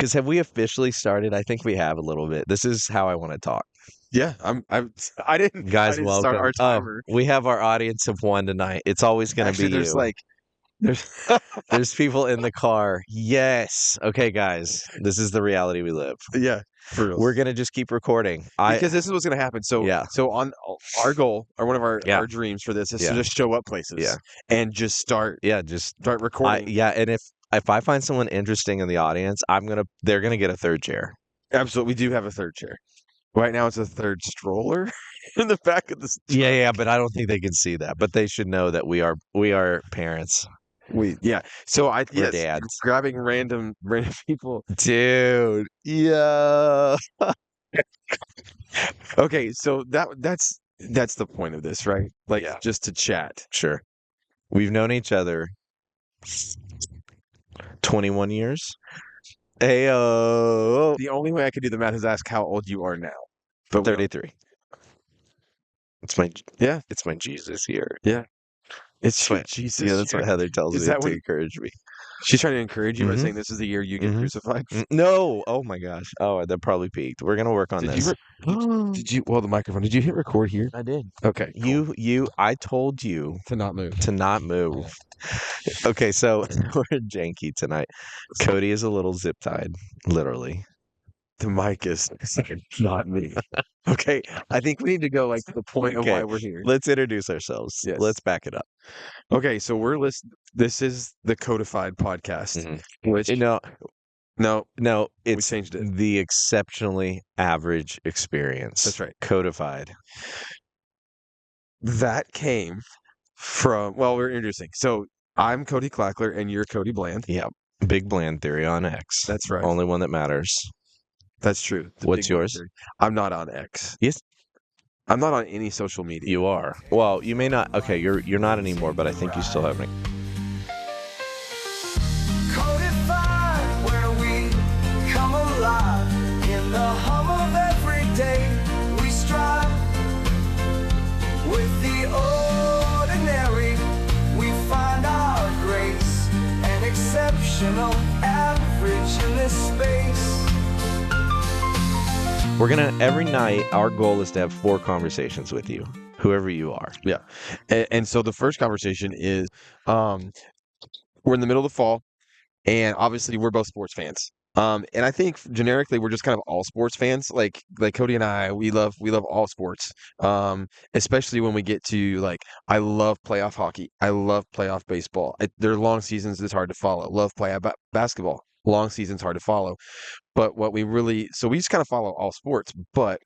Because have we officially started? I think we have a little bit. This is how I want to talk. Yeah, I Guys, didn't start welcome. our Oh, timer. we have our audience of one tonight. It's always going to be Actually, there's you. like there's There's people in the car. Yes. Okay, guys. This is the reality we live. yeah, for real. We're going to just keep recording. Because this is what's going to happen. So Yeah. on our goal or one of Yeah. our dreams for this is Yeah. to just show up places Yeah. and just start Just recording. and if I find someone interesting in the audience, they're gonna get a third chair. Absolutely, we do have a third chair. Right now, it's a third stroller in the back of the. Yeah, but I don't think they can see that. But they should know that we are parents. So We're dads. grabbing random people. Dude. Yeah. Okay, so that's the point of this, right? Like just to chat. Sure. We've known each other 21 years. Heyo. The only way I could do the math is ask how old you are now. But 33. It's my Jesus year. Yeah. It's That's Jesus. Yeah, that's what Heather tells me to encourage me. She's trying to encourage you by saying this is the year you get crucified. No. Oh my gosh. Oh, that probably peaked. We're gonna work on this. Did you? Well, the microphone. Did you hit record here? I did. Okay. Cool. I told you To not move. to not move. Okay, so we're janky tonight. Cody is a little zip tied, literally. The mic is not me. Okay, I think we need to go like to the point of why we're here. Let's introduce ourselves. Yes. Let's back it up. Okay, so this is the Codified podcast, which No, we it's changed it. The exceptionally average experience. That's right. Codified. That came from we're introducing. So I'm Cody Clackler and you're Cody Bland. Yeah. Big Bland theory on X. That's right. Only one that matters. That's true. What's yours? I'm not on X. Yes. I'm not on any social media. You are. Well, you may not. Okay, you're not anymore, but I think you still have me. Codified, where we come alive in the hum of every day. We strive with the ordinary. We find our grace, an exceptional average in this space. We're gonna every night. Our goal is to have 4 conversations with you, whoever you are. Yeah, and so the first conversation is, we're in the middle of the fall, and obviously we're both sports fans. And I think generically we're just kind of all sports fans. Like Cody and I, we love all sports. Especially when we get to I love playoff hockey. I love playoff baseball. Their long seasons is hard to follow. Love playoff basketball. Long seasons hard to follow. But so we just kind of follow all sports, but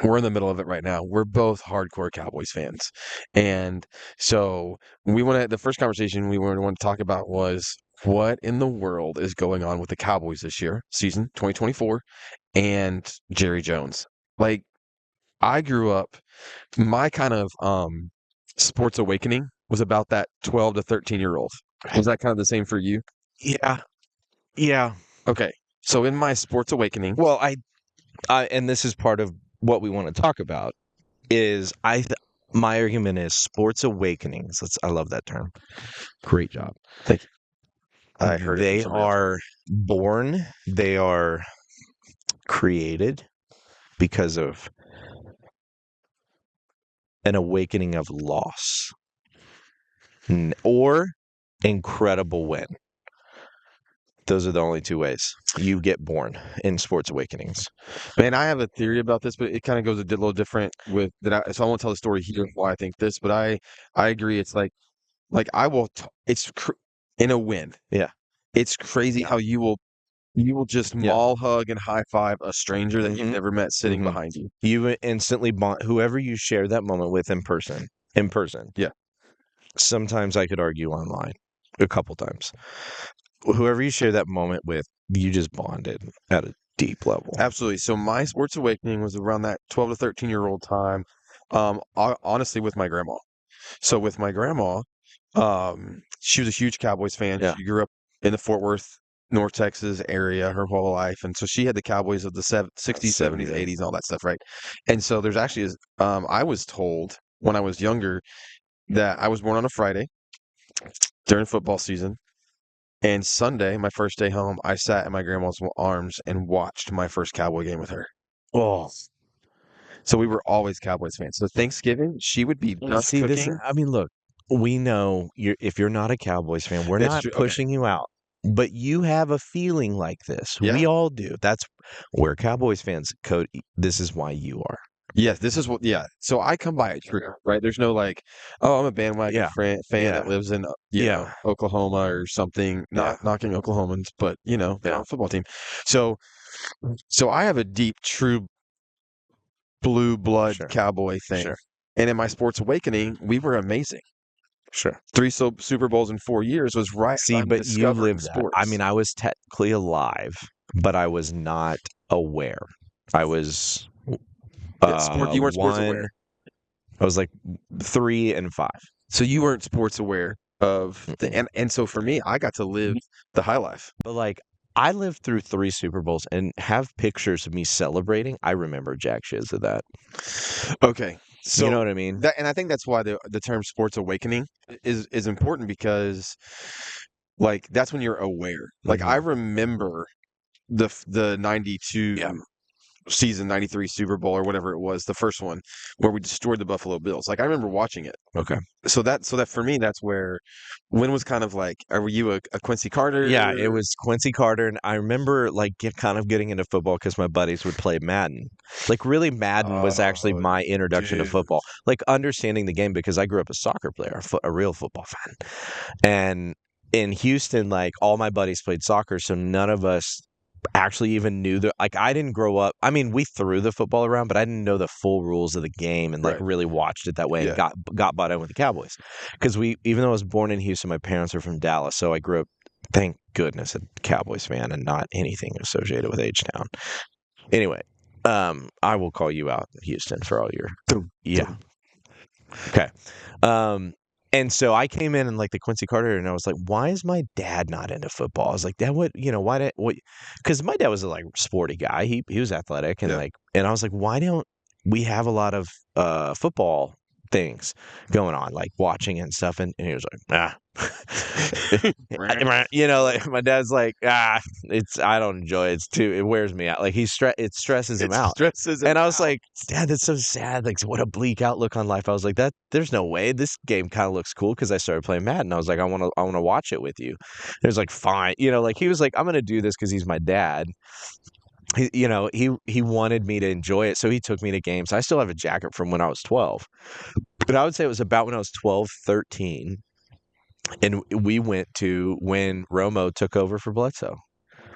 we're in the middle of it right now. We're both hardcore Cowboys fans. And so the first conversation we want to talk about was what in the world is going on with the Cowboys this year, season 2024, and Jerry Jones. Like, I grew up, my kind of sports awakening was about that 12 to 13-year-old. Was that kind of the same for you? Yeah. Okay. So in my sports awakening, well, I and this is part of what we want to talk about is my argument is sports awakenings. I love that term. Great job. Thank you. I heard they are born, they are created because of an awakening of loss or incredible win. Those are the only 2 ways you get born in sports awakenings. Man, I have a theory about this, but it kind of goes a little different with that. So I won't tell the story here why I think this, but I agree. It's like I will. In a win. Yeah, it's crazy how you will just maul, hug, and high five a stranger that you've never met sitting behind you. You instantly bond whoever you share that moment with in person. Yeah. Sometimes I could argue online, a couple times. Whoever you share that moment with, you just bonded at a deep level. Absolutely. So my sports awakening was around that 12 to 13-year-old time, honestly, with my grandma. So with my grandma, she was a huge Cowboys fan. Yeah. She grew up in the Fort Worth, North Texas area her whole life. And so she had the Cowboys of the 60s, 70s, 80s, all that stuff, right? And so there's actually, I was told when I was younger that I was born on a Friday during football season. And Sunday, my first day home, I sat in my grandma's arms and watched my first Cowboy game with her. Oh, So we were always Cowboys fans. So Thanksgiving, she would be just see, this. cooking. I mean, look, we know if you're not a Cowboys fan, we're That's not true. Okay. pushing you out. But you have a feeling like this. Yeah. We all do. We're Cowboys fans. Cody, this is why you are. Yes, this is what. Yeah. So I come by it true, right? There's no like, oh, I'm a bandwagon Yeah. fan Yeah. that lives in you Yeah. know Oklahoma or something. Not knocking Oklahomans, but Yeah. football team. So I have a deep, true blue blood Sure. Cowboy thing. Sure. And in my sports awakening, we were amazing. Sure. 3 Super Bowls in 4 years was right. See, I'm but you discovering lived that. sports. I mean, I was technically alive, but I was not aware. I was you weren't sports one. aware. I was like 3 and 5. So you weren't sports aware of and so for me, I got to live the high life. But like I lived through 3 Super Bowls and have pictures of me celebrating. I remember jack shiz of that. Okay. So you know what I mean? and I think that's why the term sports awakening is important because like that's when you're aware. Like I remember the 92 season 93 Super Bowl or whatever it was, the first one where we destroyed the Buffalo Bills. Like I remember watching it. Okay. So that for me, that's where when was kind of like, were you a Quincy Carter? Yeah, it was Quincy Carter, and I remember like kind of getting into football because my buddies would play Madden. Like really, Madden was actually my introduction to football. Like understanding the game because I grew up a soccer player, a real football fan, and in Houston, like all my buddies played soccer, so none of us actually even knew like I didn't grow up. I mean, we threw the football around, but I didn't know the full rules of the game and like really watched it that way and got bought in with the Cowboys. Because even though I was born in Houston, my parents are from Dallas, so I grew up, thank goodness, a Cowboys fan and not anything associated with H-Town. Anyway, I will call you out, Houston, for all your Okay. And so I came in and like the Quincy Carter, and I was like, why is my dad not into football? I was like, Dad, what? Because my dad was a like sporty guy. He was athletic and and I was like, why don't we have a lot of football things going on, like watching and stuff? And he was like, like my dad's like, I don't enjoy it. It wears me out. Like it stresses him out. And I was like, Dad, that's so sad. Like what a bleak outlook on life. I was like, there's no way. This game kind of looks cool because I started playing Madden. I was like, I want to watch it with you. It was like, fine. Like he was like, I'm gonna do this because he's my dad. He wanted me to enjoy it, so he took me to games. I still have a jacket from when I was 12. But I would say it was about when I was 12, 13. And we went to when Romo took over for Bledsoe.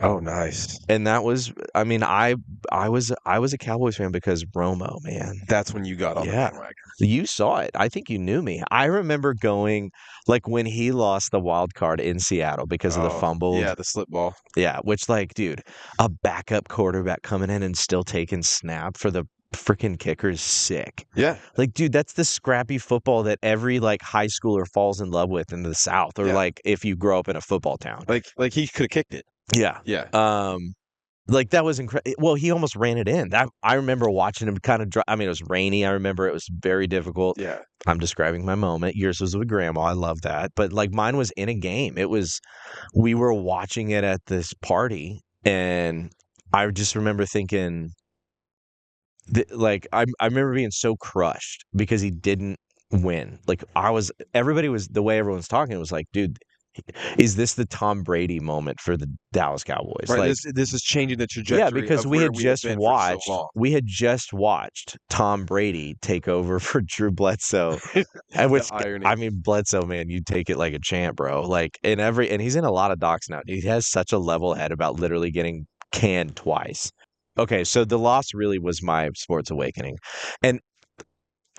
Oh, nice. And that was, I mean, I was a Cowboys fan because Romo, man. That's when you got on the bandwagon. You saw it. I think you knew me. I remember going, like, when he lost the wild card in Seattle because of the fumble. Yeah, the slip ball. Yeah, which, like, dude, a backup quarterback coming in and still taking snap for the freaking kicker is sick. Yeah. Like, dude, that's the scrappy football that every, like, high schooler falls in love with in the South, or, like, if you grow up in a football town. Like he could have kicked it. Yeah. Yeah. Like that was incredible. Well, he almost ran it in. I remember watching him kind of. I mean, it was rainy. I remember it was very difficult. Yeah. I'm describing my moment. Yours was with grandma. I love that. But like mine was in a game. We were watching it at this party, and I just remember thinking, I remember being so crushed because he didn't win. Like everybody was the way everyone's talking. It was like, dude. Is this the Tom Brady moment for the Dallas Cowboys? Right, like, this is changing the trajectory. Yeah, because we had just watched Tom Brady take over for Drew Bledsoe. And which irony. I mean, Bledsoe, man, you take it like a champ, bro. Like and he's in a lot of docs now. He has such a level head about literally getting canned twice. Okay, so the loss really was my sports awakening, and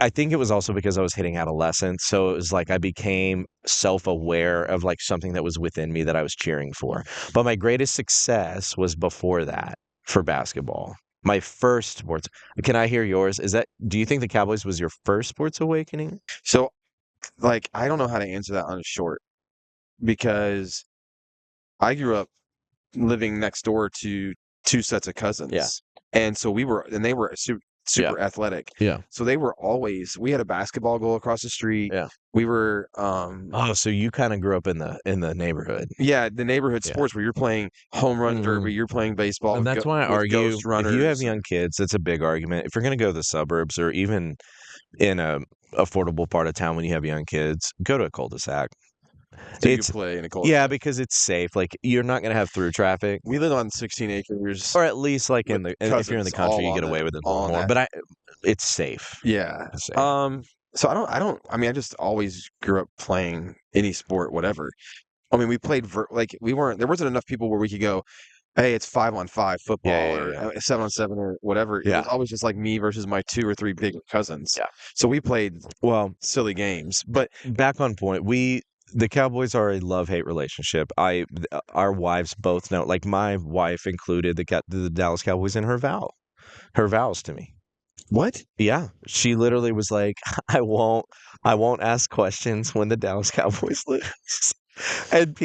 I think it was also because I was hitting adolescence. So it was like I became self-aware of like something that was within me that I was cheering for. But my greatest success was before that for basketball. My first sports. Can I hear yours? Do you think the Cowboys was your first sports awakening? So like I don't know how to answer that on a short because I grew up living next door to 2 sets of cousins. Yeah. And so they were super athletic. Yeah. So they were always. We had a basketball goal across the street. Yeah. We were. Oh, so you kind of grew up in the neighborhood. Yeah, the neighborhood sports where you're playing home run derby, you're playing baseball. And that's why I with argue ghost runners. if you have young kids, that's a big argument. If you're going to go to the suburbs or even in a affordable part of town when you have young kids, go to a cul-de-sac. So you play in a cul-de-sac. Yeah, because it's safe. Like you're not going to have through traffic. We live on 16 acres, or at least like if you're in the country, you get away with it a little more. But it's safe. Yeah. It's safe. So I mean, I just always grew up playing any sport, whatever. I mean, we played there wasn't enough people where we could go, hey, it's 5-on-5 football or 7-on-7 or whatever. It was always just like me versus my 2 or 3 big cousins. Yeah. So we played silly games. But back on point, the Cowboys are a love-hate relationship. Our wives both know. Like my wife included the Dallas Cowboys in her vows to me. What? Yeah, she literally was like, I won't ask questions when the Dallas Cowboys lose. And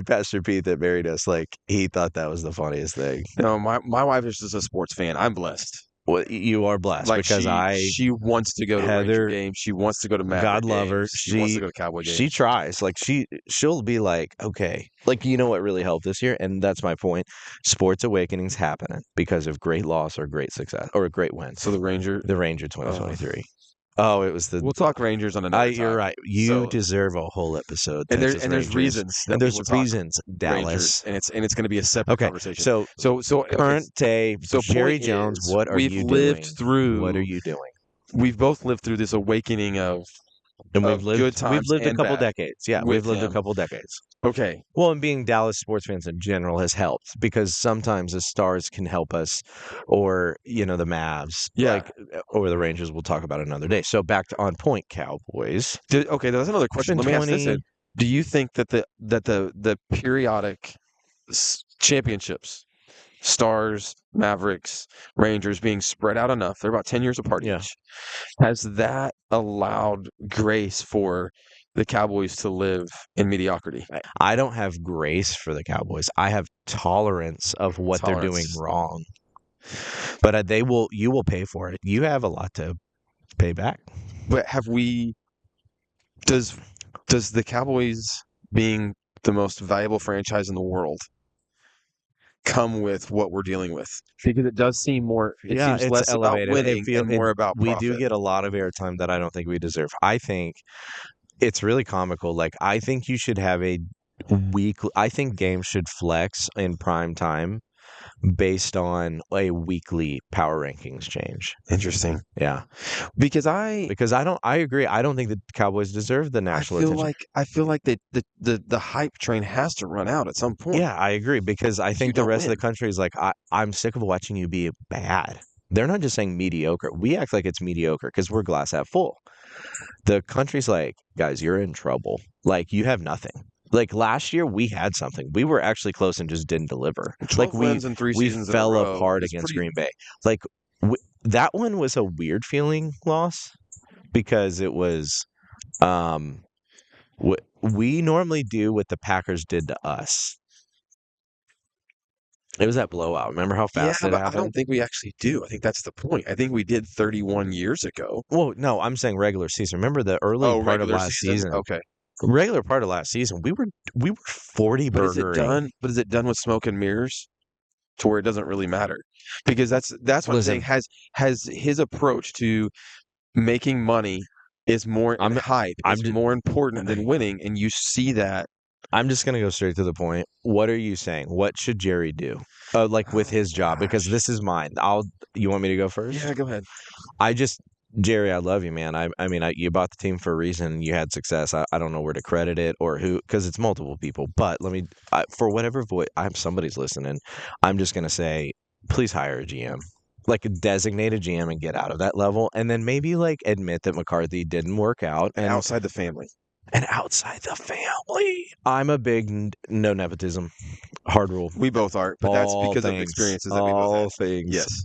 Pastor Pete that married us, like he thought that was the funniest thing. No, my wife is just a sports fan. I'm blessed. Well, you are blessed because she wants to go to Ranger games. She wants to go to Maverick God love her. games. She wants to go to Cowboy games. She tries. Like she'll be like, okay, like you know what really helped this year, and that's my point. Sports awakenings happening because of great loss or great success or a great win. So the Ranger 2023. Oh, it was We'll talk Rangers on another time. You're right. You deserve a whole episode. And there's reasons. And there's reasons. Dallas, Rangers, and it's going to be a separate conversation. So current day. So Jerry Jones, what are you doing? We've lived through. What are you doing? We've both lived through this awakening of. And we've lived good times. We've lived a couple decades. Yeah, we've lived a couple decades. Okay. Well, and being Dallas sports fans in general has helped because sometimes the Stars can help us, or the Mavs, or the Rangers. We'll talk about another day. So back to on point, Cowboys. Okay, that's another question. Let me ask this: do you think that the periodic championships, Stars, Mavericks, Rangers being spread out enough, they're about 10 years apart each, has that allowed grace for the Cowboys to live in mediocrity? I don't have grace for the Cowboys. I have tolerance of what they're doing wrong. But you will pay for it. You have a lot to pay back. But does the Cowboys being the most valuable franchise in the world come with what we're dealing with? Because it does seem more. It seems less elevated. About winning and more about profit. We do get a lot of airtime that I don't think we deserve. I think it's really comical. Like I think you should have a weekly. I think games should flex in prime time based on a weekly power rankings change. Interesting. Yeah. Because I agree. I don't think the Cowboys deserve the national attention. I feel like the hype train has to run out at some point. Yeah, I agree because I think the rest of the country is like, I'm sick of watching you be bad. They're not just saying mediocre. We act like it's mediocre because we're glass half full. The country's like, guys, you're in trouble. Like you have nothing. Like last year, we had something. We were actually close and just didn't deliver. 12 wins in 3 seasons fell in a row. Apart against Green Bay. Like that one was a weird feeling loss because it was we normally do what the Packers did to us. It was that blowout. Remember how fast it happened? I don't think we actually do. I think that's the point. I think we did 31 years ago. Well, no, I'm saying regular season. Remember the early part of last season? Okay. Regular part of last season, we were 40 burgering. But is it done with smoke and mirrors to where it doesn't really matter? Because that's what I'm saying. Has his approach to making money is more hype. It's more important than winning, and you see that. I'm just gonna go straight to the point. What are you saying? What should Jerry do? With his job? Because this is mine. You want me to go first? Yeah, go ahead. Jerry, I love you, man. I mean, you bought the team for a reason. You had success. I don't know where to credit it or who, because it's multiple people. But for whatever voice, somebody's listening. I'm just gonna say, please hire a GM, like a designated GM, and get out of that level. And then maybe admit that McCarthy didn't work out and outside the family. I'm a big no nepotism, hard rule. We both are, but that's because of experiences that we both have. Things. Yes.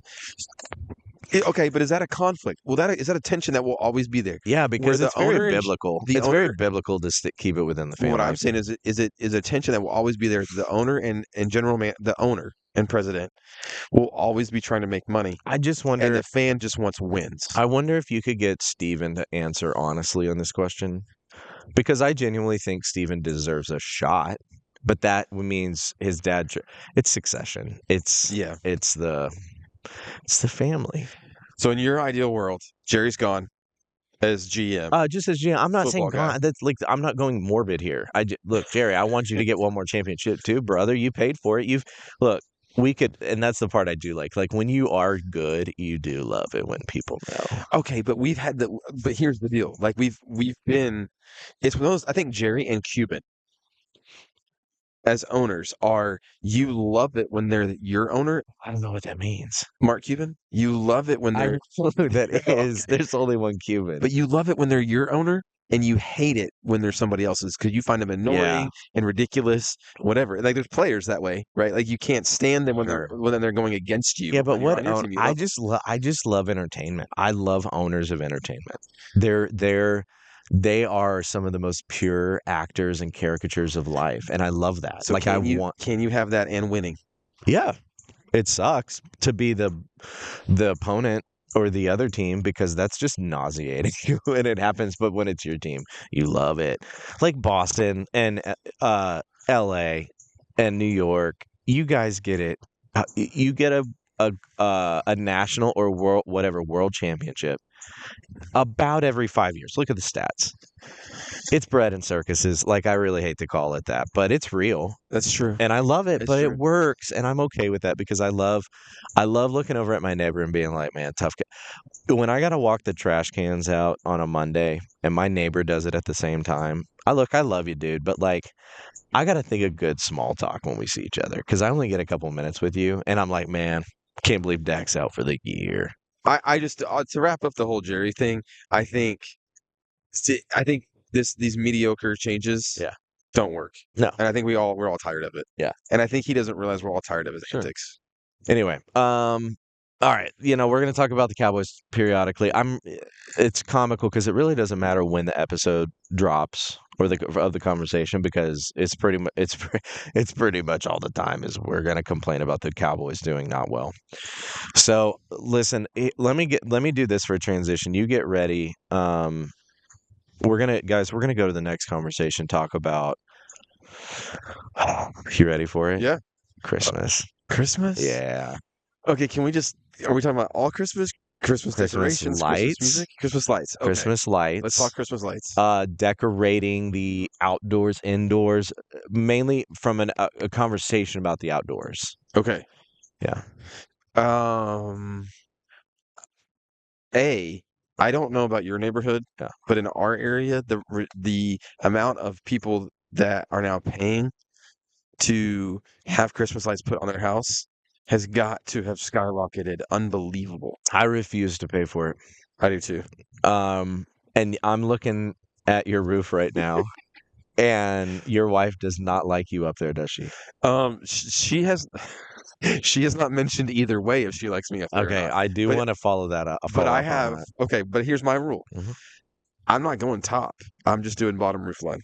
Okay, but is that a conflict? Well, is that a tension that will always be there? Yeah, because it's very biblical. It's very biblical to keep it within the family. What I'm saying is a tension that will always be there. The owner and general man, the owner and president will always be trying to make money, I just and wonder. the fan just wants wins. I wonder if you could get Steven to answer honestly on this question, because I genuinely think Steven deserves a shot. But that means his dad. It's succession. Yeah. It's the family. So in your ideal world, Jerry's gone as GM. Just as GM, I'm not saying Football guy. gone. That's like I'm not going morbid here. Look, Jerry, I want you to get one more championship too, brother. You paid for it. Look. We could, and that's the part I do like. Like when you are good, you do love it when people know. Okay, but but here's the deal. Like we've been, it's one of those. I think Jerry and Cuban as owners you love it when they're your owner. I don't know what that means. Mark Cuban, you love it when I they're don't know who that is. Okay. There's only one Cuban. But you love it when they're your owner, and you hate it when they're somebody else's because you find them annoying and ridiculous, whatever. Like there's players that way, right? Like you can't stand them when they're going against you. Yeah, but what I just love entertainment. I love owners of entertainment. They are some of the most pure actors and caricatures of life, and I love that. So like can you have that and winning? Yeah, it sucks to be the opponent or the other team because that's just nauseating when it happens. But when it's your team, you love it. Like Boston and LA and New York, you guys get it. You get a national or world championship about every 5 years. Look at the stats. It's bread and circuses. Like I really hate to call it that, but it's real. That's true. And I love it, It's but true. it works, and I'm okay with that because I love looking over at my neighbor and being like, man, tough guy. When I got to walk the trash cans out on a Monday and my neighbor does it at the same time, I love you, dude, but like I got to think of good small talk when we see each other because I only get a couple minutes with you, and I'm like, man, can't believe Dak's out for the year. I just to wrap up the whole Jerry thing, I think these mediocre changes don't work. No. And I think we're all tired of it. Yeah. And I think he doesn't realize we're all tired of his antics. Anyway, all right, we're going to talk about the Cowboys periodically. It's comical because it really doesn't matter when the episode drops or of the conversation because it's pretty much all the time is we're going to complain about the Cowboys doing not well. So listen, let me do this for a transition. You get ready. We're gonna go to the next conversation. Talk about. You ready for it? Yeah. Christmas. Christmas? Yeah. Okay, are we talking about all Christmas decorations, lights, Christmas music, Christmas lights? Okay. Christmas lights. Let's talk Christmas lights. Decorating the outdoors, indoors, mainly from a conversation about the outdoors. Okay. Yeah. I don't know about your neighborhood, but in our area, the amount of people that are now paying to have Christmas lights put on their house has got to have skyrocketed. Unbelievable. I refuse to pay for it. I do too. And I'm looking at your roof right now, and your wife does not like you up there, does she? She has. She has not mentioned either way if she likes me up there. Okay, I do want to follow that up. But I have. Okay, but here's my rule. Mm-hmm. I'm not going top. I'm just doing bottom roof line.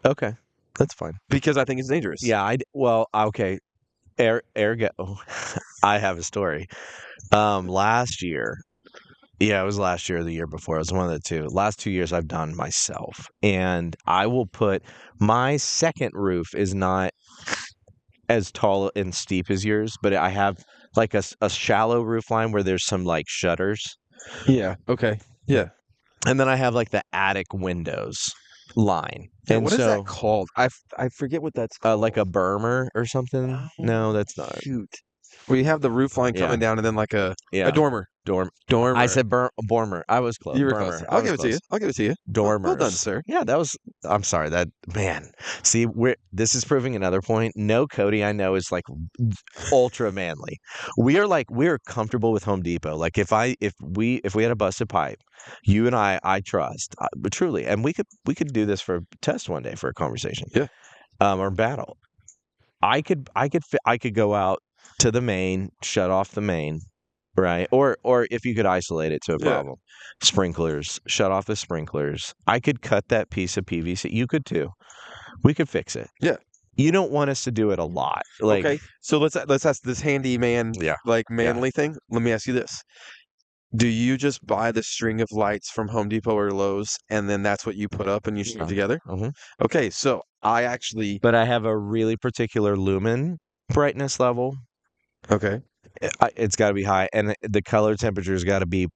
Okay, that's fine. Because I think it's dangerous. Yeah, okay. Ergo, I have a story. Last year, it was last year or the year before. It was one of the two. Last 2 years I've done myself. And I will put my second roof is not as tall and steep as yours, but I have like a shallow roof line where there's some like shutters. Yeah. Okay. Yeah. And then I have like the attic windows line. Yeah, and what is that called? I forget what that's called. Like a bermer or something? No, that's not. Shoot. Where you have the roof line coming down and then like a dormer. Dormer. I said bormer. I was close. You were close. I'll give it to you. Dormers. Well done, sir. Yeah, I'm sorry. Man. See, this is proving another point. No Cody I know is like ultra manly. We're comfortable with Home Depot. Like if we had a busted pipe, you and I trust, but truly, and we could do this for a test one day for a conversation. Yeah. Or battle. I could go out to the main, shut off the main. Right. Or if you could isolate it to a problem. Sprinklers, shut off the sprinklers. I could cut that piece of PVC. You could too. We could fix it. Yeah. You don't want us to do it a lot. Like, Okay, so let's ask this handyman, Yeah. like manly thing. Let me ask you this: do you just buy the string of lights from Home Depot or Lowe's, and then that's what you put up and you string together? Mhm. Okay, so I actually But I have a really particular lumen brightness level. okay, It's got to be high, and the color temperature's got to be.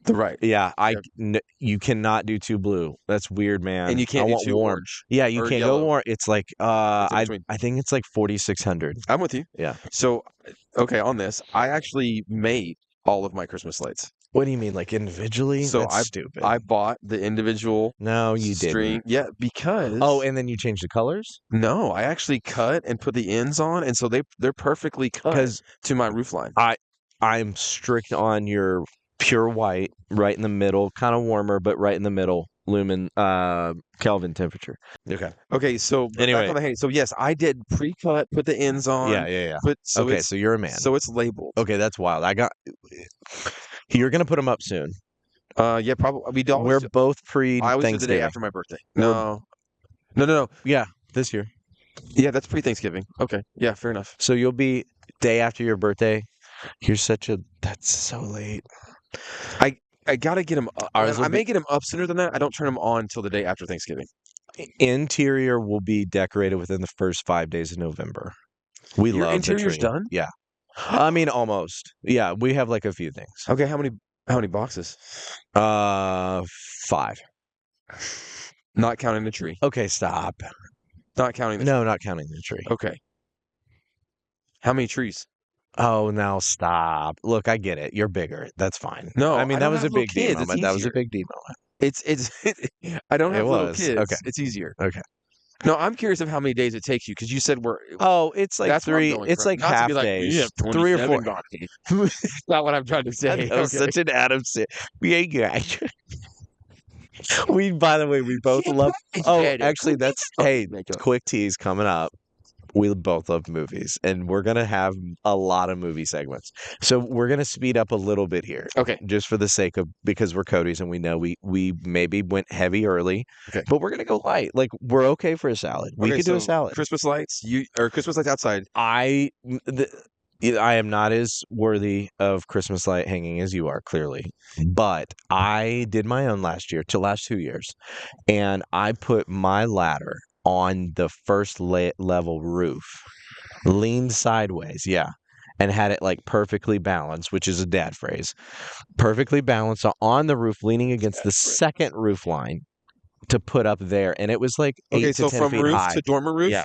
right, Yeah, Yep. you cannot do too blue. That's weird, man. and you I can't do want too warm. orange Yeah, you or can't go yellow. warm. It's like It's in between. I think it's like 4600. I'm with you. Yeah. So, okay, on this, I actually made all of my Christmas lights. What do you mean, like individually? So That's stupid. I bought the individual No, you string. didn't. Yeah, because Oh, and then you changed the colors? no, I actually cut and put the ends on, and so they're perfectly cut Because to my roof line. I'm strict on your pure white, right in the middle, kind of warmer, but right in the middle, lumen Kelvin temperature. Okay. Okay, so but back Anyway. on the hay. So yes, I did pre-cut, put the ends on, Yeah. but so Okay, it's so you're a man. so it's labeled. Okay, that's wild. You're gonna put them up soon. Yeah, probably We're both I always do the day pre-Thanksgiving. after my birthday. No. Yeah, this year. Yeah, that's pre-Thanksgiving. Okay. Yeah, fair enough. So you'll be day after your birthday. That's so late. I gotta get them up. I may get them up sooner than that. I don't turn them on until the day after Thanksgiving. Interior will be decorated within the first 5 days of November. We Your love the interior's tree. done? Yeah. I mean, almost. Yeah, we have like a few things. Okay, how many boxes? 5. Not counting the tree. Okay, stop. Not counting the No, not counting the tree. tree. Okay. How many trees? Oh, now stop. Look, I get it. You're bigger. That's fine. No, I mean, I that don't was have a little big D kids. It's moment. That was a easier. big D moment. It's I don't It have little was. kids. Okay. It's easier. Okay. No, I'm curious of how many days it takes you because you said we're Oh, it's like that's what I'm 3. going It's for. like Not to half be like, "We days. have 3 or 4. 27 gone days." That's not what I'm trying to say. That was Okay. such an Adam Sandler. We ain't good. By the way, we both love. Oh, actually, hey, quick tease coming up. We both love movies, and we're gonna have a lot of movie segments. So we're gonna speed up a little bit here, Okay. just for the sake of because we're Cody's, and we know we maybe went heavy early, Okay. but we're gonna go light. Like we're okay for a salad. We Okay, could do a so salad. Christmas lights, Christmas lights outside. I am not as worthy of Christmas light hanging as you are, clearly, but I did my own last 2 years, and I put my ladder on the first level roof, leaned sideways, yeah, and had it like perfectly balanced, which is a dad phrase, perfectly balanced on the roof, leaning against the second roof line to put up there, and it was like Okay, 8 to so 10 from feet roof high. to dormer roof? Yeah,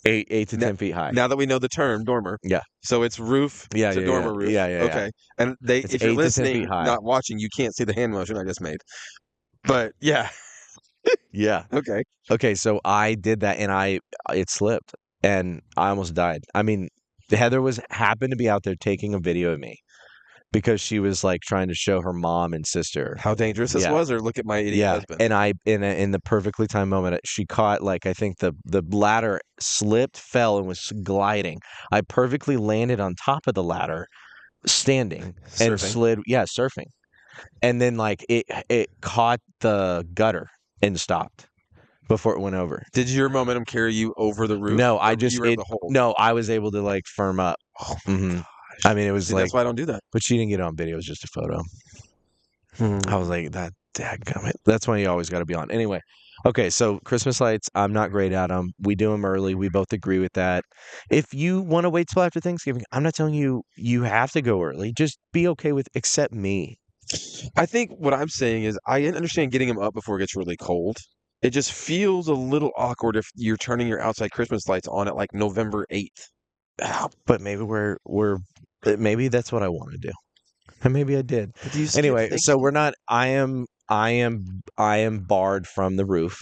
8 to Now- 10 feet high. Now that we know the term dormer. Yeah. So it's roof Yeah, to yeah, dormer roof. yeah. Okay. And It's if you're 8 to 10 feet listening, high. not watching, you can't see the hand motion I just made. But yeah. Yeah. Okay. Okay, so I did that and it slipped and I almost died. I mean, Heather happened to be out there taking a video of me because she was like trying to show her mom and sister. How dangerous this Yeah. was, or look at my idiot husband. And in the perfectly timed moment, she caught like I think the ladder slipped, fell, and was gliding. I perfectly landed on top of the ladder, standing and Surfing. slid. Yeah, surfing, and then like it caught the gutter and stopped before it went over. Did your momentum carry you over the roof? No, or you were able to hold? no, I was able to like firm up. Oh my gosh. I mean, it was See, like, that's why I don't do that. but she didn't get it on video. It was just a photo. I was like, that dadgummit. That's why you always got to be on. Anyway, okay, so Christmas lights, I'm not great at them. We do them early. We both agree with that. If you want to wait till after Thanksgiving, I'm not telling you you have to go early. Just be okay with accept me. I think what I'm saying is I understand getting them up before it gets really cold. It just feels a little awkward if you're turning your outside Christmas lights on at like November 8th. But maybe maybe that's what I want to do. And maybe I did. Anyway, so we're not. I am barred from the roof.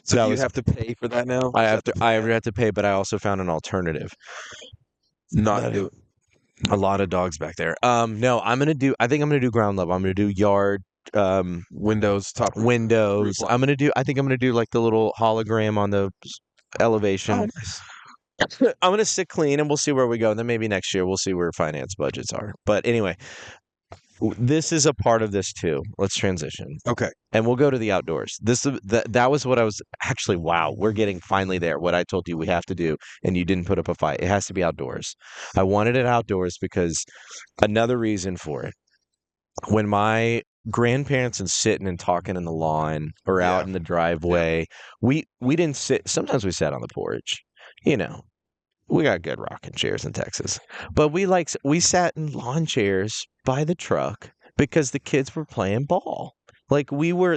So you have to pay for that now? I have to pay, but I also found an alternative. Not do it. A lot of dogs back there. No, I think I'm gonna do ground level. I'm gonna do yard, windows, top windows. I think I'm gonna do like the little hologram on the elevation. Oh, nice. I'm gonna stick clean and we'll see where we go. And then maybe next year we'll see where finance budgets are. But anyway, this is a part of this too. Let's transition. Okay. And we'll go to the outdoors. That was what I was actually, wow, we're getting finally there. What I told you we have to do, and you didn't put up a fight. It has to be outdoors. I wanted it outdoors because another reason for it. When my grandparents and sitting and talking in the lawn or out in the driveway, we didn't sit. Sometimes we sat on the porch. You know, we got good rocking chairs in Texas, but we sat in lawn chairs by the truck because the kids were playing ball. Like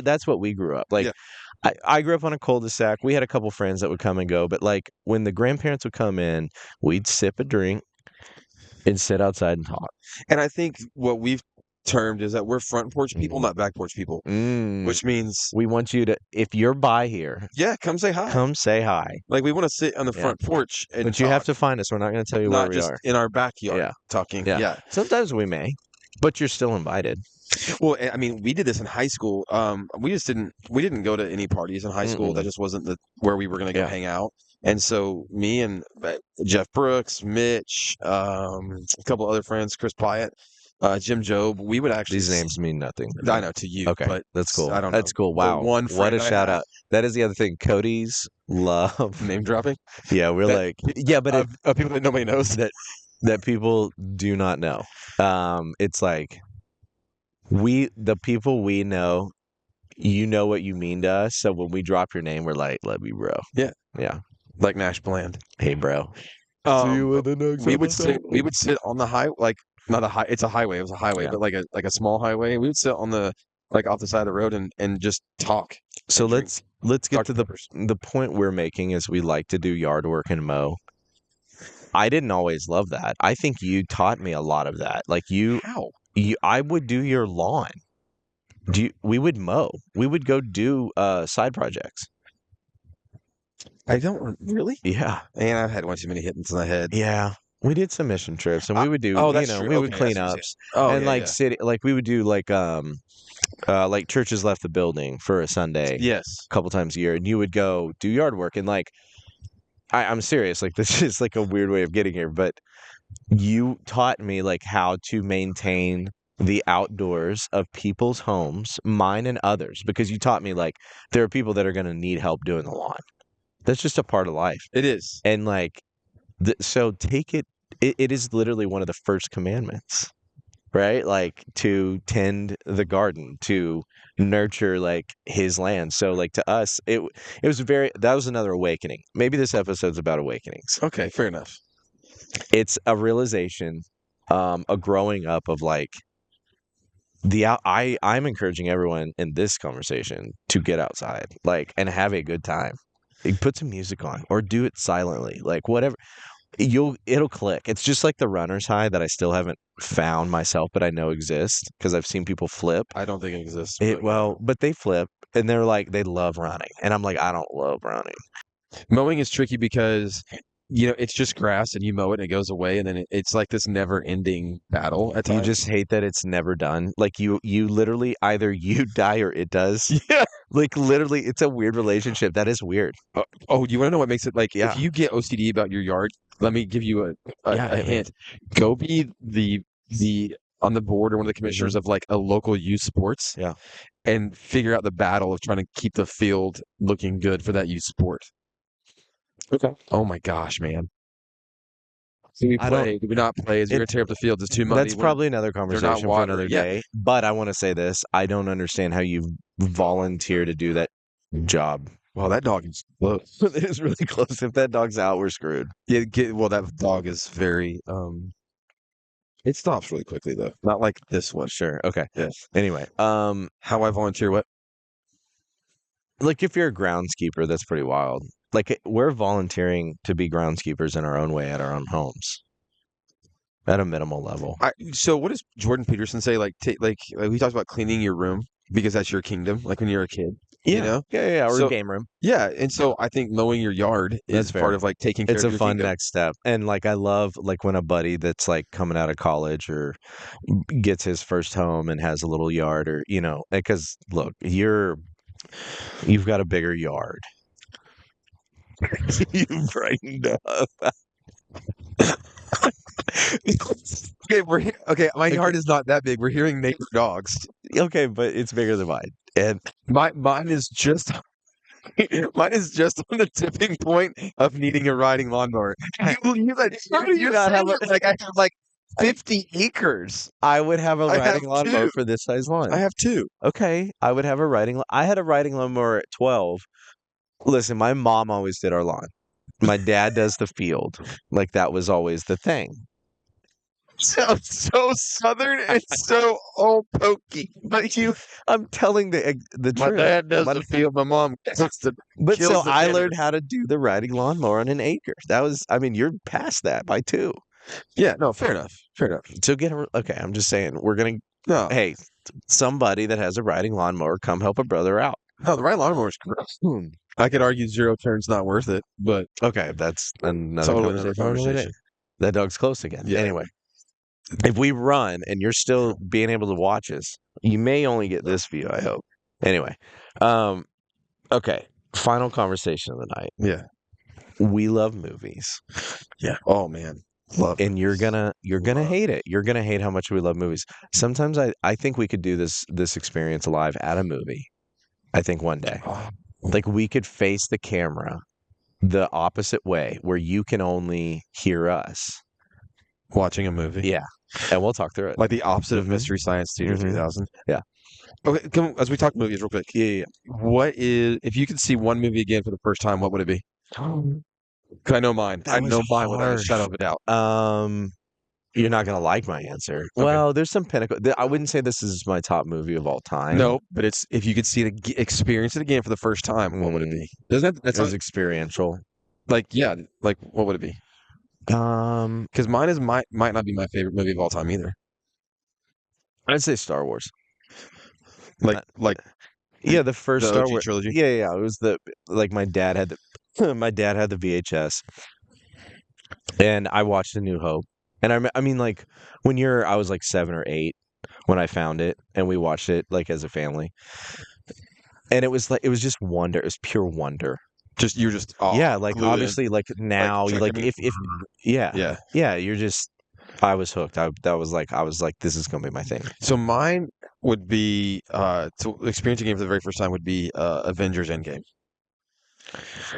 that's what we grew up. Like Yeah. I grew up on a cul-de-sac. We had a couple friends that would come and go, but like when the grandparents would come in, we'd sip a drink and sit outside and talk. And I think what we've termed is that we're front porch people, not back porch people, which means we want you to, if you're by here, come say hi. come say hi. Like we want to sit on the front porch and But you have to find us. We're not going to tell you where not we just are. in our backyard talking. Yeah. Sometimes we may, but you're still invited. Well, I mean, we did this in high school. We didn't go to any parties in high school. That just wasn't where we were going to go hang out. And so me and Jeff Brooks, Mitch, a couple other friends, Chris Pyatt, Jim Job, we would actually. These names mean nothing. I know to you. Okay, but that's cool. I don't know. That's cool. Wow, what a shout out. That is the other thing. Cody's love name dropping. Yeah, we're but of people that nobody knows that people do not know. It's like the people we know, you know what you mean to us. So when we drop your name, we're like, love you, bro. Yeah. Like Nash Bland. Hey, bro. See you in the next we would sit on the highway, like not a high. It's a highway. It was a highway, but like a small highway. We would sit on the off the side of the road and just talk. So let's get to the point we're making is we like to do yard work and mow. I didn't always love that. I think you taught me a lot of that. Like I would do your lawn. We would mow. We would go do side projects. I don't really. Yeah, and I've had one too many hits in the head. Yeah, we did some mission trips, and we would do. True. We would clean ups. City, like we would do like churches left the building for a Sunday. Yes, a couple times a year, and you would go do yard work, and like I'm serious. Like this is like a weird way of getting here, but you taught me like how to maintain the outdoors of people's homes, mine and others, because you taught me like there are people that are going to need help doing the lawn. That's just a part of life. It is. And like, so take it, it is literally one of the first commandments, right? Like to tend the garden, to nurture like his land. So like to us, that was another awakening. Maybe this episode's about awakenings. Okay, fair enough. It's a realization, a growing up of like, I'm encouraging everyone in this conversation to get outside, like, and have a good time. Put some music on or do it silently, like whatever. It'll click. It's just like the runner's high that I still haven't found myself, but I know exists because I've seen people flip. I don't think it exists. But they flip and they're like, they love running. And I'm like, I don't love running. Mowing is tricky because it's just grass and you mow it and it goes away. And then it's like this never ending battle at times. You just hate that it's never done. Like you literally either you die or it does. Yeah. Like literally it's a weird relationship. That is weird. Oh, you want to know what makes it like, if you get OCD about your yard, let me give you a hint. Go be the on the board or one of the commissioners of like a local youth sports. Yeah. And figure out the battle of trying to keep the field looking good for that youth sport. Okay. Oh my gosh, man. Do we play? Do we not play? Is we going to tear up the field? It's too muddy. That's probably another conversation for another day. But I want to say this. I don't understand how you volunteer to do that job. Well, that dog is close. It is really close. If that dog's out, we're screwed. Yeah. Well, that dog is very. It stops really quickly though. Not like this one. Sure. Okay. Yes. Anyway, how I volunteer? What? Like if you're a groundskeeper, that's pretty wild. Like we're volunteering to be groundskeepers in our own way at our own homes, at a minimal level. So what does Jordan Peterson say? Like he talks about cleaning your room because that's your kingdom. Like when you're a kid, Yeah, or a game room. Yeah, and so I think mowing your yard is part of like taking care of your It's a fun kingdom. next step. And like I love like when a buddy that's like coming out of college or gets his first home and has a little yard or because look, you've got a bigger yard. You brightened up. Okay. My Okay. yard is not that big. We're hearing neighbor dogs. Okay, but it's bigger than mine. And Mine is just mine is just on the tipping point of needing a riding lawnmower. How do you You're not have saying a- it like I have like 50 acres. I would have a I have riding lawnmower 2. for this size lawn. I have 2. Okay, I would have a I had a riding lawnmower at 12. Listen, my mom always did our lawn. My dad does the field. Like that was always the thing. So southern and so old pokey. But I'm telling the My truth. dad does My- the field. My mom kills the But so kills the I dinners. learned how to do the riding lawnmower on an acre. That was, I mean, you're past that by 2. Yeah, no, fair enough. Fair enough. So okay, I'm just saying, we're gonna, No, hey, somebody that has a riding lawnmower, come help a brother out. no, the right lawnmower is gross. I could argue 0 turns not worth it, but Okay, that's another totally another conversation. for another day. conversation. That dog's close again. Yeah. Anyway, if we run and you're still being able to watch us, you may only get this view, I hope. Anyway, okay, final conversation of the night. Yeah. We love movies. Yeah. Oh man. Love And you're gonna Love. hate it. You're gonna hate how much we love movies. Sometimes I think we could do this experience live at a movie. I think one day. Oh, Like we could face the camera the opposite way where you can only hear us. watching a movie. Yeah. And we'll talk through it. Like the opposite of Mhm. Mystery Science Theater Mhm. 3000. Yeah. Okay, as we talk movies real quick. Yeah. What is, if you could see one movie again for the first time, what would it be? Because I know mine. That I was know mine without a harsh. shadow of a doubt. You're not gonna like my answer. Okay. Well, there's some pinnacle. I wouldn't say this is my top movie of all time. No, but it's, if you could see it, experience it again for the first time, what would it be? Doesn't that, It was experiential. like, yeah, like what would it be? Because mine might not be my favorite movie of all time either. I'd say Star Wars. Like Yeah, the first the Star OG Wars trilogy. Yeah. It was my dad had the my dad had the VHS, and I watched A New Hope. And I mean, like I was like 7 or 8 when I found it, and we watched it like as a family. And it was just wonder. It was pure wonder. You're just Yeah, like glued in. obviously, like now, checking if Yeah. you're just. I was hooked. I was like, this is gonna be my thing. So mine would be to experience a game for the very first time would be Avengers Endgame.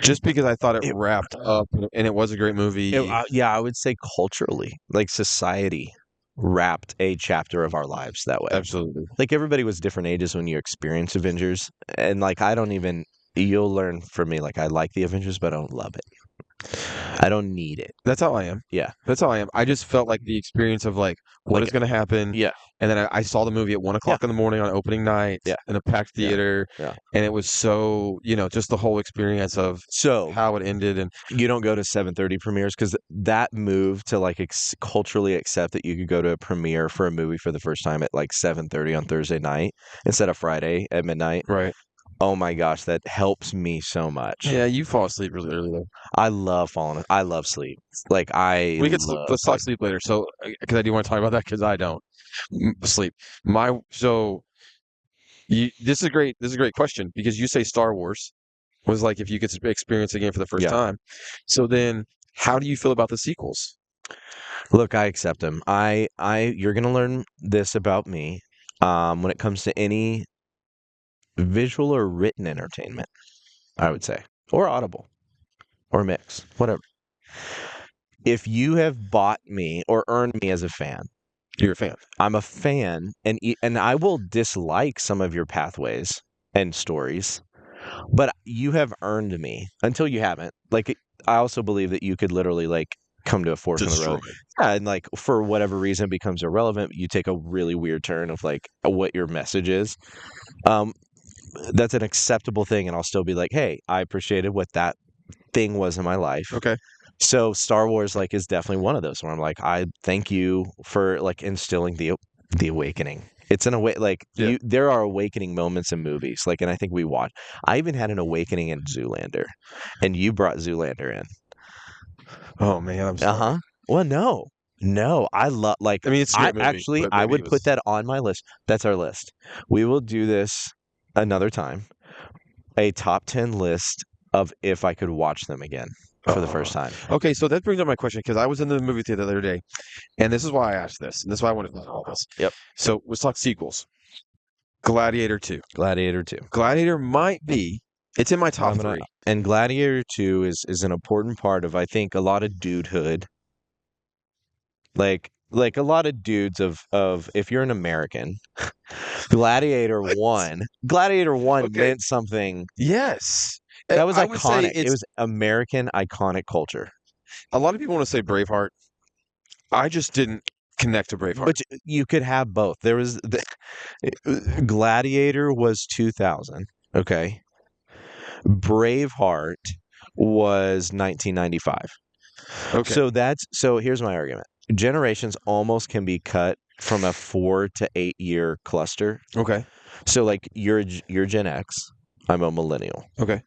Just because I thought it wrapped up and it was a great movie. I would say culturally, like society wrapped a chapter of our lives that way. Absolutely. Like everybody was different ages when you experienced Avengers, and like you'll learn from me. Like I like the Avengers, but I don't love it. I don't need it. That's how I am. Yeah. That's how I am. I just felt like the experience of like what Like, is going to happen. Yeah. And then I saw the movie at 1:00 in the morning on opening night in a packed Yeah. theater. Yeah. And it was so, just the whole experience of So how it ended. And you don't go to 7:30 premieres because that move to like culturally accept that you could go to a premiere for a movie for the first time at like 7:30 on Thursday night instead of Friday at midnight. right. Oh my gosh, that helps me so much. Yeah, you fall asleep really early though. I love sleep. Like Let's talk sleep later. So, because I do want to talk about that because I don't sleep. This is a great question because you say Star Wars was like if you could experience again for the first time. So then, how do you feel about the sequels? Look, I accept them. You're gonna learn this about me. When it comes to any visual or written entertainment, I would say, or audible, or mix, whatever. If you have bought me or earned me as a fan, You're a fan. I'm a fan, and I will dislike some of your pathways and stories, but you have earned me until you haven't. Like, I also believe that you could literally like come to a fork in the road. Yeah, and like for whatever reason it becomes irrelevant. You take a really weird turn of like what your message is. That's an acceptable thing, and I'll still be like, hey, I appreciated what that thing was in my life. Okay. So Star Wars like is definitely one of those where I'm like, I thank you for like instilling the awakening. It's an there are awakening moments in movies. Like, and I think I even had an awakening in Zoolander, and you brought Zoolander in. Oh man, I'm sorry. Well, no, I love like. I mean, it's a great movie, I would put that on my list. That's our list. We will do this another time. A top 10 list of if I could watch them again. for the first time. Okay, so that brings up my question because I was in the movie theater the other day, and this is why I asked this, and this is why I wanted to know all this. Yep. So let's talk sequels. Gladiator 2. Gladiator 2. Gladiator might be. It's in my top three. And Gladiator 2 is an important part of, I think, a lot of dudehood. Like a lot of dudes of if you're an American, Gladiator 1 Okay. meant something. Yes. That was I would say iconic. It was American iconic culture. a lot of people want to say Braveheart. I just didn't connect to Braveheart. But you could have both. There was Gladiator was 2000, okay? Braveheart was 1995. Okay. So here's my argument. Generations almost can be cut from a 4 to 8 year cluster. Okay. So like you're Gen X, I'm a millennial. Okay.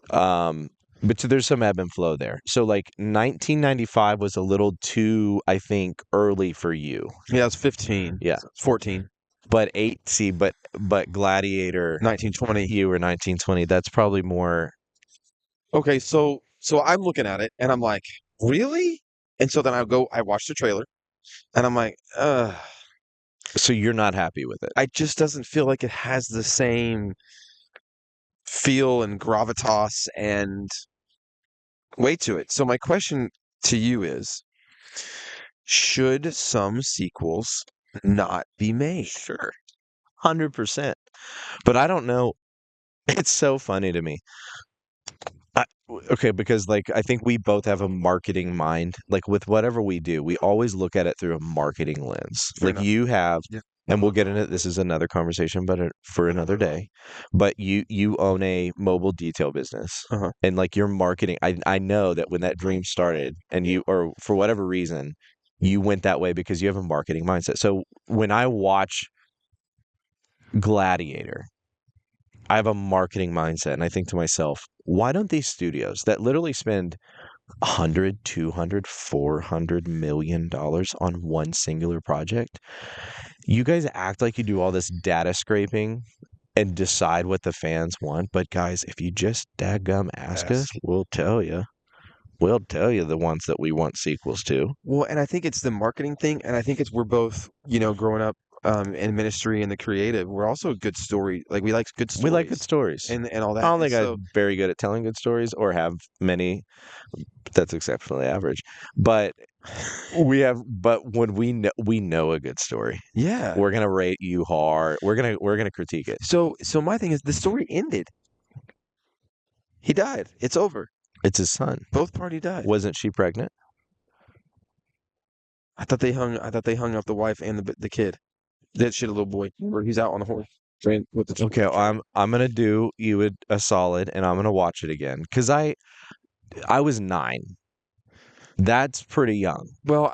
But so there's some ebb and flow there. So like 1995 was a little too, I think, early for you. Yeah, it was 15. Yeah. 14. But but Gladiator 1920. You were 1920. That's probably more. Okay, so I'm looking at it and I'm like, really? And so then I watch the trailer and I'm like, So you're not happy with it? it just doesn't feel like it has the same feel and gravitas and weight to it. So my question to you is, should some sequels not be made? Sure. 100%. But I don't know. It's so funny to me. Okay, because like I think we both have a marketing mind. Like with whatever we do, we always look at it through a marketing lens. Fair Like enough. you have, Yeah. and we'll get into it. This is another conversation, but for another day. But you own a mobile detail business, Uh-huh. and like your marketing. I know that when that dream started, and you or for whatever reason, you went that way because you have a marketing mindset. So when I watch Gladiator, I have a marketing mindset, and I think to myself, why don't these studios that literally spend 100, 200, 400 million dollars on one singular project, you guys act like you do all this data scraping and decide what the fans want, but guys, if you just dadgum ask us, we'll tell you. We'll tell you the ones that we want sequels to. Well, and I think it's the marketing thing, and I think it's we're both, growing up in ministry and the creative. We're also good story. Like we like good stories. We like good stories. and all that. I don't And think I'm very good at telling good stories or have many. That's exceptionally average. But when we know a good story, yeah, we're gonna rate you hard. We're gonna critique it. So my thing is the story ended. He died. It's over. It's his son. Both party died. Wasn't she pregnant? I thought they hung up the wife and the kid. That shit, a little boy. Remember, he's out on the horse. With the Okay, I'm gonna do you a solid, and I'm gonna watch it again because I was 9. That's pretty young. Well,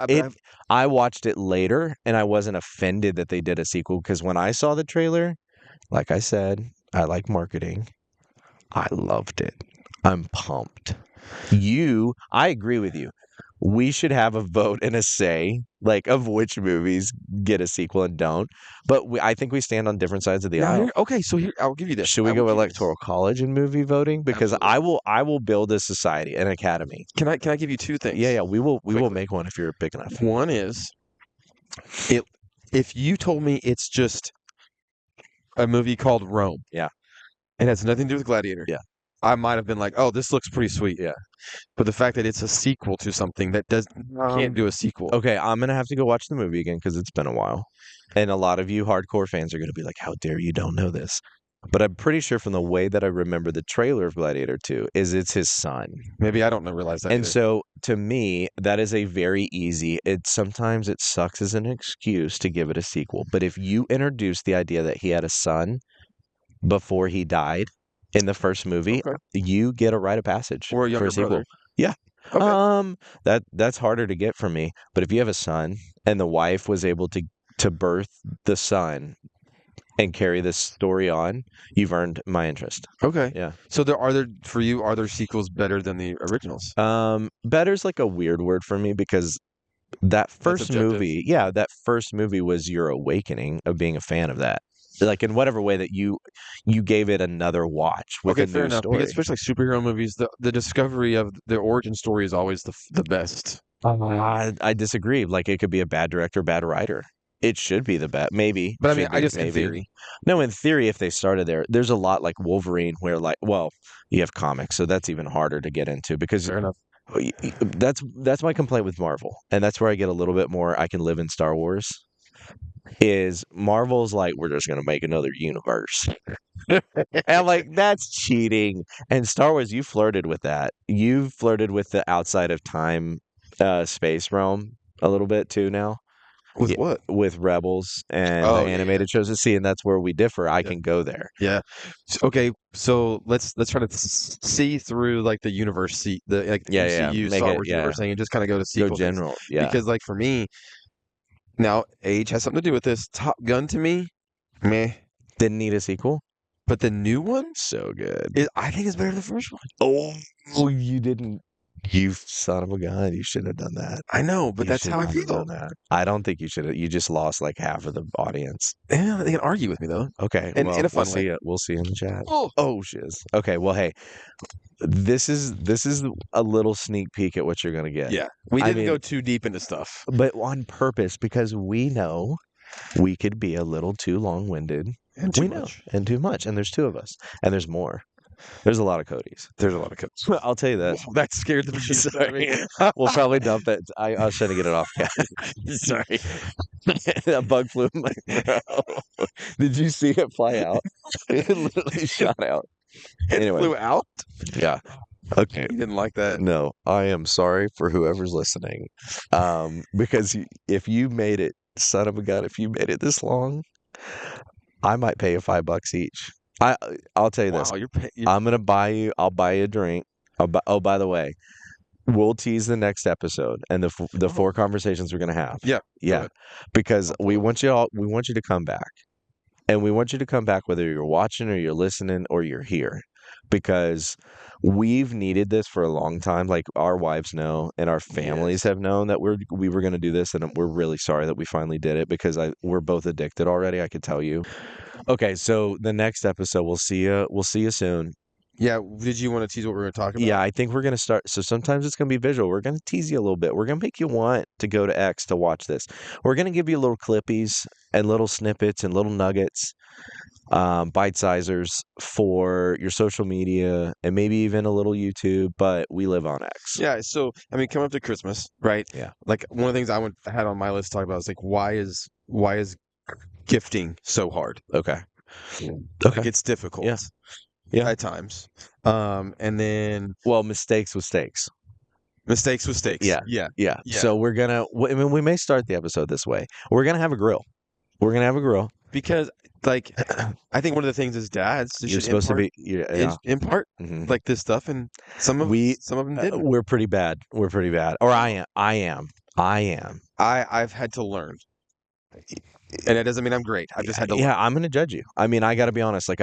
I watched it later, and I wasn't offended that they did a sequel because when I saw the trailer, like I said, I like marketing. I loved it. I'm pumped. I agree with you. We should have a vote and a say, like, of which movies get a sequel and don't. But I think we stand on different sides of the aisle. Okay, so here I'll give you this. Should we go electoral college and movie voting? Because Absolutely. I will build a society, an academy. Can I give you two things? Yeah, we will make one if you're big enough. One is, if you told me it's just a movie called Rome, yeah, and has nothing to do with Gladiator, yeah, I might have been like, oh, this looks pretty sweet. Yeah. But the fact that it's a sequel to something that can't do a sequel. Okay, I'm gonna have to go watch the movie again because it's been a while, and a lot of you hardcore fans are gonna be like, "How dare you don't know this?" But I'm pretty sure from the way that I remember the trailer of Gladiator 2 is it's his son. Maybe I don't realize that. And so to me, that is a very easy. Sometimes it sucks as an excuse to give it a sequel. But if you introduce the idea that he had a son before he died in the first movie, you get a rite of passage or a younger for a sequel. brother. Yeah. Okay. That's harder to get for me. But if you have a son and the wife was able to birth the son and carry this story on, you've earned my interest. Okay. Yeah. So are there sequels better than the originals? Better's like a weird word for me because that first movie was your awakening of being a fan of that. like in whatever way that you gave it another watch with Okay, a fair new enough. story. Because especially superhero movies, the discovery of the origin story is always the best. I disagree. Like it could be a bad director, bad writer. It should be the best. Maybe. But I mean, Should I be, just in maybe. theory. No, in theory, if they started there, there's a lot like Wolverine where like, well, you have comics, so that's even harder to get into because Fair enough. that's my complaint with Marvel, and that's where I get a little bit more. I can live in Star Wars. Is Marvel's like we're just gonna make another universe, and I'm like that's cheating. And Star Wars, you flirted with that. You flirted with the outside of time, space realm a little bit too now. With Yeah, what? with Rebels and the Oh, yeah, animated shows. See, and that's where we differ. I yeah, can go there. yeah. Okay, so let's try to see through like the universe, the like the Yeah, yeah. MCU Make Star it, Wars yeah. universe thing, and just kind of go to Go sequel things. general. Yeah. Because like for me, now age has something to do with this. Top Gun to me, meh. Didn't need a sequel. But the new one, So good. I think it's better than the first one. Oh, you didn't. You son of a gun. You shouldn't have done that. I know, but You that's should how I not have feel. done that. I don't think you should have. You just lost like half of the audience. Yeah, they can argue with me though, Okay. and Well, in a we'll fun way. see. We'll see in the chat. Oh, Oh, shiz. Okay. Well, hey, this is a little sneak peek at what you're gonna get. yeah. We I didn't go mean- too deep into stuff. But on purpose because we know we could be a little too long-winded. And too We know, much. and too much. And there's two of us, and there's more. There's a lot of Codys. There's a lot of cuts. I'll tell you this. That scared the bejesus out of me. We'll probably dump it. I was trying to get it off. Sorry. A bug flew in my throat. Did you see it fly out? It literally shot out. It Anyway. flew out. Yeah. Okay. You didn't like that. No, I am sorry for whoever's listening. Because if you made it, son of a gun, if you made it this long, I might pay you $5 each. I'll tell you this. Wow, I'm gonna buy you. I'll buy you a drink. Oh, by the way, we'll tease the next episode and the 4 conversations we're gonna have. Yeah, yeah, ahead. because we want you to come back, and we want you to come back whether you're watching or you're listening or you're here, because we've needed this for a long time. Like our wives know, and our families have known that we were gonna do this, and we're really sorry that we finally did it because we're both addicted already. I could tell you. Okay, so the next episode, we'll see you soon. Yeah, did you want to tease what we were talking about? Yeah, I think we're going to start. So sometimes it's going to be visual. We're going to tease you a little bit. We're going to make you want to go to X to watch this. We're going to give you little clippies and little snippets and little nuggets, bite-sizers for your social media and maybe even a little YouTube, but we live on X. Yeah, so I mean, coming up to Christmas, right? Yeah. Like one of the things I had on my list to talk about is like why is gifting so hard? Okay. Like it's difficult. Yeah. Yeah. At times. And then Well, mistakes with stakes. mistakes with stakes. Yeah. Yeah. Yeah. Yeah. So we're going to, I mean, we may start the episode this way. We're going to have a grill. We're going to have a grill. Because like I think one of the things as dads You're supposed to be, yeah. impart Mhm. like this stuff, and some of them didn't. We're pretty bad. We're pretty bad. Or I am. I've had to learn. And it doesn't mean I'm great. I've just had to learn. Yeah, I'm going to judge you. I mean, I got to be honest. Like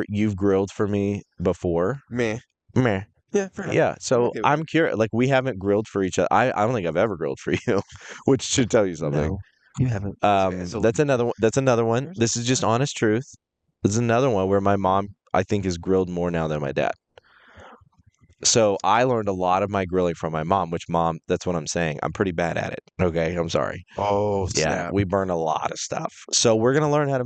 you've grilled for me before. Meh. Meh. Yeah, fair enough. Yeah. So okay with I'm curious. Like we haven't grilled for each other. I don't think I've ever grilled for you, which should tell you something. No, you haven't. So That's another one. That's another one. There's- This is just honest truth. This is another one where my mom, I think, is grilled more now than my dad. So I learned a lot of my grilling from my mom, that's what I'm saying. I'm pretty bad at it. Okay. I'm sorry. Oh, Yeah. snap. We burn a lot of stuff. So we're going to learn how to,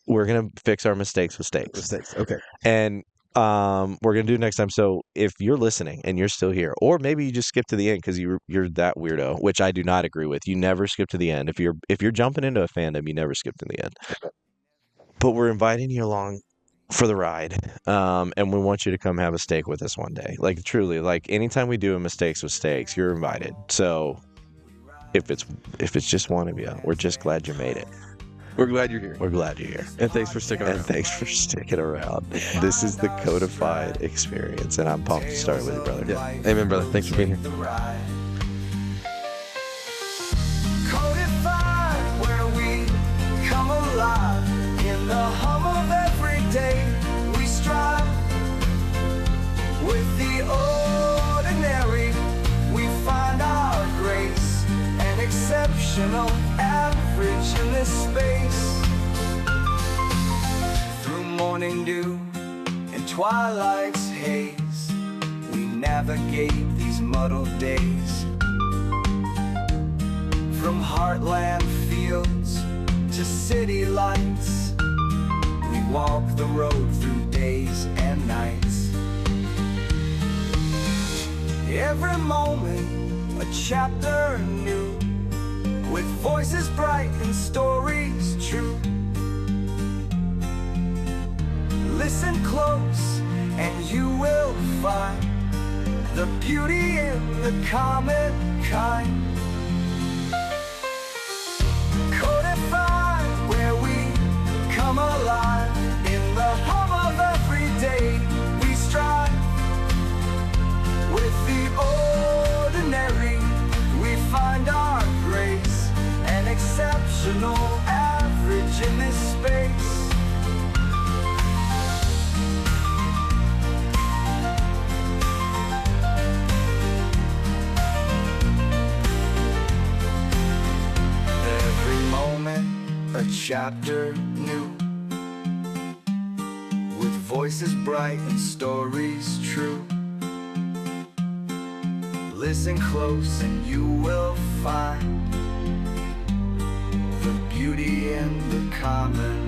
we're going to fix our mistakes with steaks. Mistakes. Okay. And we're going to do it next time. So if you're listening and you're still here, or maybe you just skip to the end because you're that weirdo, which I do not agree with. You never skip to the end. If you're jumping into a fandom, you never skip to the end. But we're inviting you along for the ride, and we want you to come have a steak with us one day. Like truly, like anytime we do a mistakes with steaks, you're invited. So if it's just one of you, we're just glad you made it. We're glad you're here. We're glad you're here. And thanks for sticking around. And thanks for sticking around. This is the Codified Experience, and I'm pumped to start with you, brother. Yeah. Amen, brother. Thanks for being here. Codified, where we come alive in the hum of every day. We strive with the ordinary. We find our grace, an exceptional average in this space. morning dew and twilight's haze, we navigate these muddled days. From heartland fields to city lights, we walk the road through days and nights. Every moment a chapter new, with voices bright and stories true. Listen close and you will find the beauty in the common kind. Codified, where we come alive. In the hum of every day we strive. With the ordinary we find our grace, an exceptional average in this space. Every moment a chapter new, with voices bright and stories true. Listen close and you will find the beauty in the common